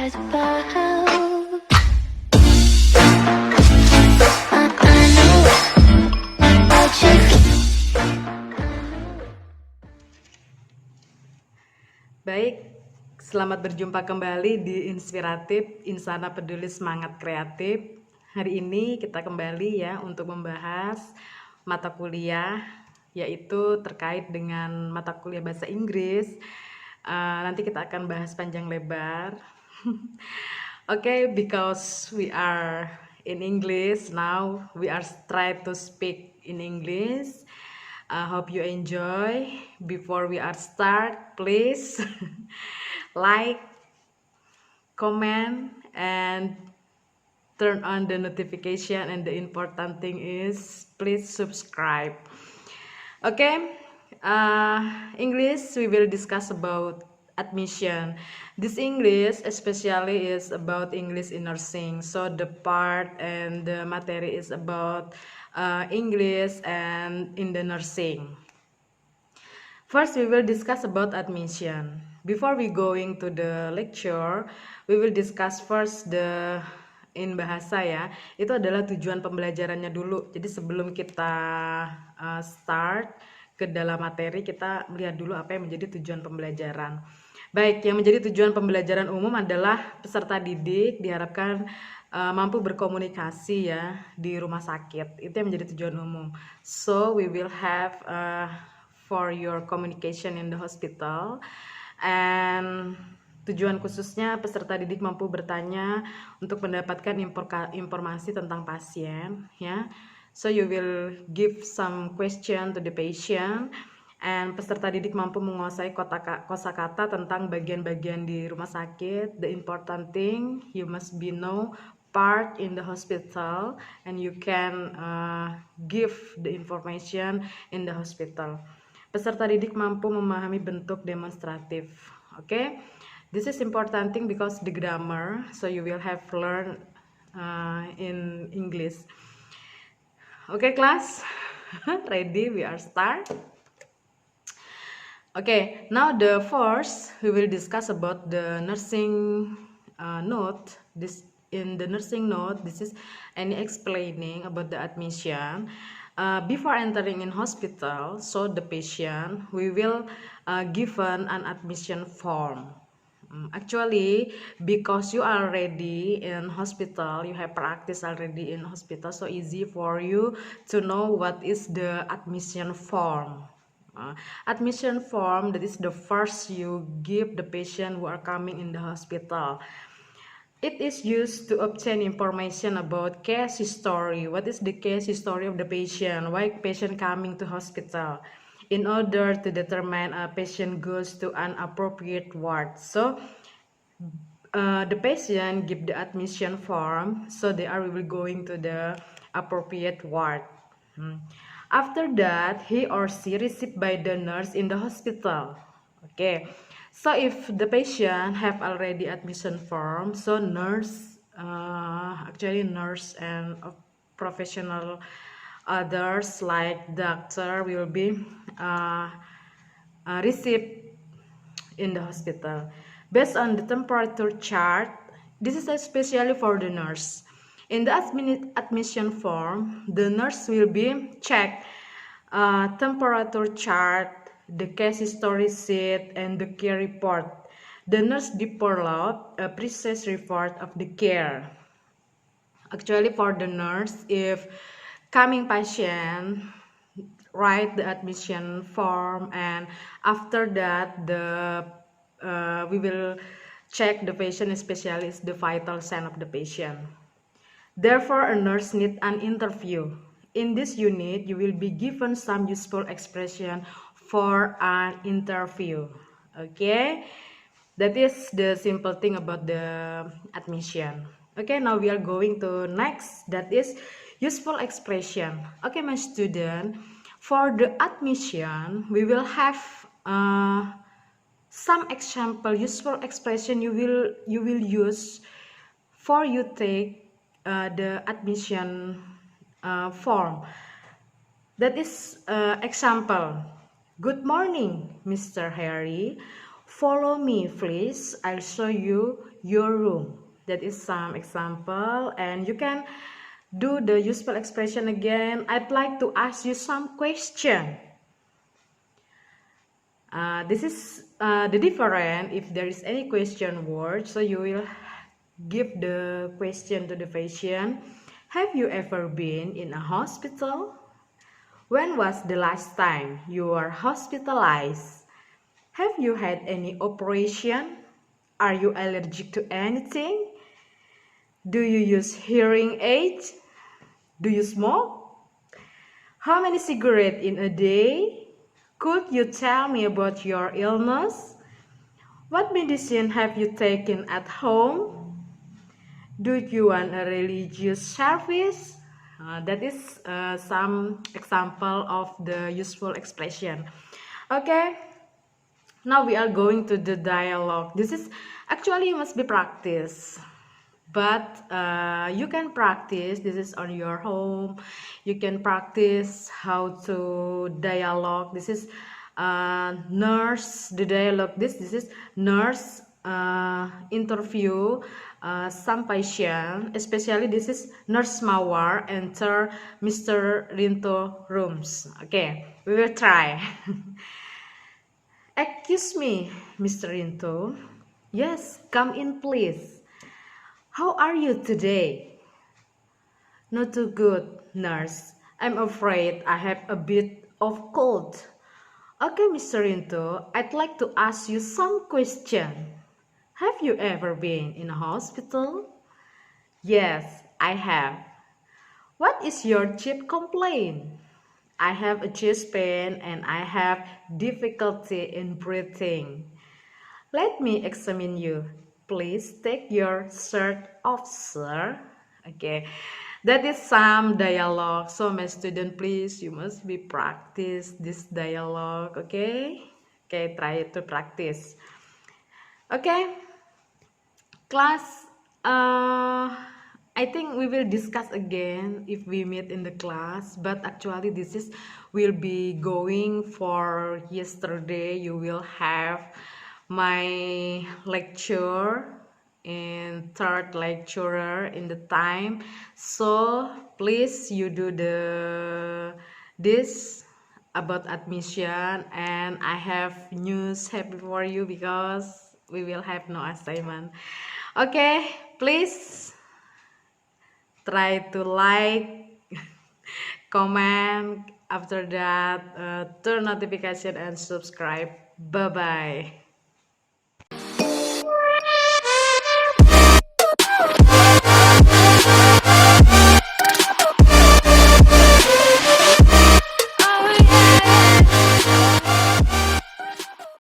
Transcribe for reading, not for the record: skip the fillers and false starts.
lies about. I know what you. Baik, selamat berjumpa kembali di Inspiratif, Insana Peduli Semangat Kreatif. Hari ini kita kembali ya untuk membahas mata kuliah, yaitu terkait dengan mata kuliah bahasa Inggris. Nanti kita akan bahas panjang lebar. Okay, because we are in English now, we are try to speak in English. Hope you enjoy. Before we are start, please like, comment, and turn on the notification. And the important thing is please subscribe. Okay, English we will discuss about admission. This English especially is about English in nursing. So the part and the material is about English and in the nursing. First, we will discuss about admission. Before we going to the lecture, we will discuss first the in bahasa ya. Itu adalah tujuan pembelajarannya dulu. Jadi sebelum kita start ke dalam materi, kita melihat dulu apa yang menjadi tujuan pembelajaran. Baik, yang menjadi tujuan pembelajaran umum adalah peserta didik diharapkan mampu berkomunikasi ya di rumah sakit. Itu yang menjadi tujuan umum. So we will have for your communication in the hospital, and tujuan khususnya peserta didik mampu bertanya untuk mendapatkan informasi tentang pasien ya. So you will give some question to the patient, and peserta didik mampu menguasai kosakata tentang bagian-bagian di rumah sakit. The important thing you must be know part in the hospital, and you can give the information in the hospital. Peserta didik mampu memahami bentuk demonstratif. Okay, this is important thing because the grammar, so you will have learn in English. Okay, class, ready? We are start. Okay, now the first we will discuss about the nursing note. This in the nursing note, this is any explaining about the admission. Before entering in hospital, so the patient we will given an admission form. Actually, because you are already in hospital, you have practice already in hospital, so easy for you to know what is the admission form. Admission form, that is the first you give the patient who are coming in the hospital. It is used to obtain information about case history. What is the case history of the patient? Why patient coming to hospital? In order to determine a patient goes to an appropriate ward. So the patient give the admission form, so they are will going to the appropriate ward. After that, he or she received by the nurse in the hospital. Okay, so if the patient have already admission form, so nurse, actually nurse and professional others like doctor will be received in the hospital. Based on the temperature chart, this is especially for the nurse. In the admission form, the nurse will be check temperature chart, the case history sheet, and the care report. The nurse develop a precise report of the care. Actually, for the nurse, if coming patient write the admission form, and after that we will check the patient, especially the vital sign of the patient. Therefore, a nurse needs an interview. In this unit, you will be given some useful expression for an interview. Okay, that is the simple thing about the admission. Okay, now we are going to next, that is useful expression. Okay, my student, for the admission, we will have some example useful expression you will use for you take the admission form. That is example. Good morning, Mr. Harry. Follow me, please. I'll show you your room. That is some example, and you can do the useful expression again. I'd like to ask you some question. This is the different if there is any question word, so you will give the question to the patient. Have you ever been in a hospital? When was the last time you were hospitalized? Have you had any operation? Are you allergic to anything? Do you use hearing aids? Do you smoke? How many cigarettes in a day? Could you tell me about your illness? What medicine have you taken at home? Do you want a religious service? That is some example of the useful expression. Okay, now we are going to the dialogue. This is actually must be practice, but you can practice. This is on your home. You can practice how to dialogue. This is nurse the dialogue. This is nurse interview some patient, especially this is nurse Mawar enter Mr. Rinto rooms. Okay, we will try. Excuse me, Mr. Rinto. Yes, come in please. How are you today? Not too good, nurse. I'm afraid I have a bit of cold. Okay, Mr. Rinto, I'd like to ask you some question. Have you ever been in a hospital? Yes, I have. What is your chief complaint? I have a chest pain and I have difficulty in breathing. Let me examine you. Please take your shirt off, sir. Okay, that is some dialogue. So my student, please, you must be practice this dialogue. Okay, try to practice. Okay, class. I think we will discuss again if we meet in the class. But actually, this is will be going for yesterday. You will have my lecture and third lecturer in the time, so please you do this about admission, and I have news happy for you because we will have no assignment. Okay, please try to like comment, after that turn notification and subscribe. Bye bye.